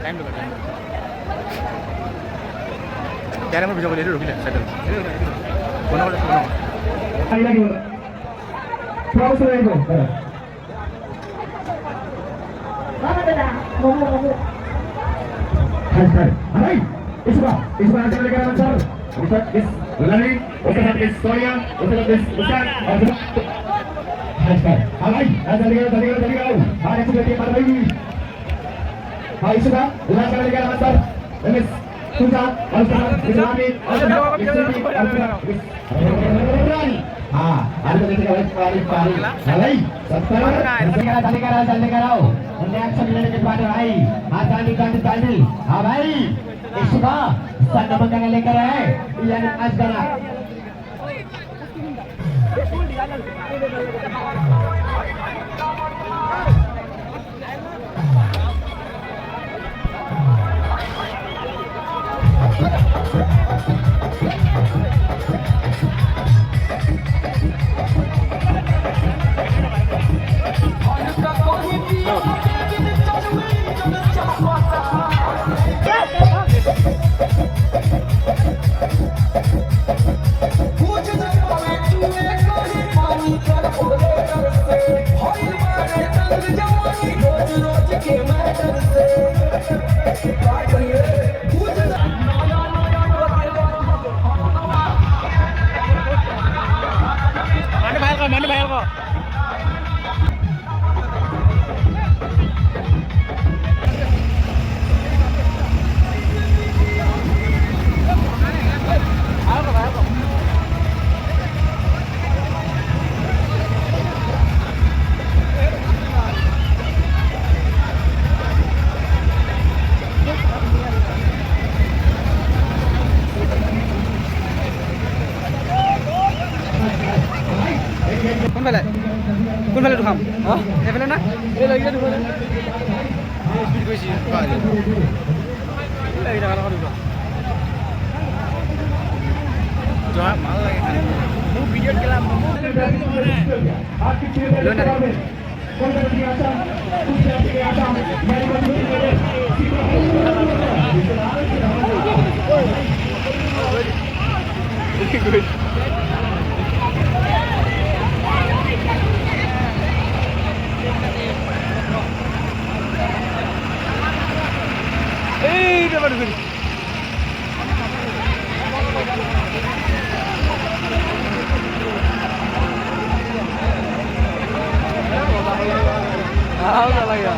Time लो क्या मैं बुझा बोले रुकिले सेटल कोना कोना आई लगी बोलो प्रॉब्लम नहीं हो बाबा दादा मोमो मोमो हाय हाय इस बार चले गए सर उसका इस लड़ी उसके साथ इस सोनिया उसके साथ इस मुस्कान और हाय हाय जल्दी करो हां एक सेकंड मत भाई हाय इसका उधर चले गए सर एमएस तुझा और इस्लामी और हां आगे देखिए पारी चलाई 70 जल्दी करो उन्हें एक्शन लेने के बाद भाई आसानी ताली हां भाई इसका सन मंगल लेकर आए यानी आज गाना mana bayar kok কোনফালে ঢুকাম এইফালে না এই লৈ গিয়ে ঢুকালে স্পিড গৈছি এই জায়গা লগা ঢুকা জয়া ভাল লাগে খালি মোৰ ভিডিঅ'ত গেলাম লৈ না good dapat gini. Udah lah ya.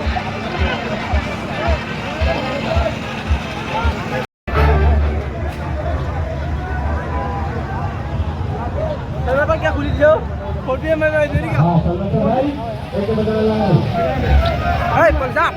Kenapa क्या खुली जाओ? फोटो में मैं देरी का. हां चलो तो भाई एक बदल लगा. हाय पंजाब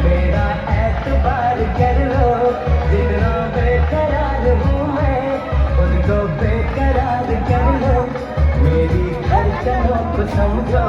मेरा एतबार कर लो जितना बेकरार हूँ मैं उनको बेकरार कर लो मेरी हर को समझो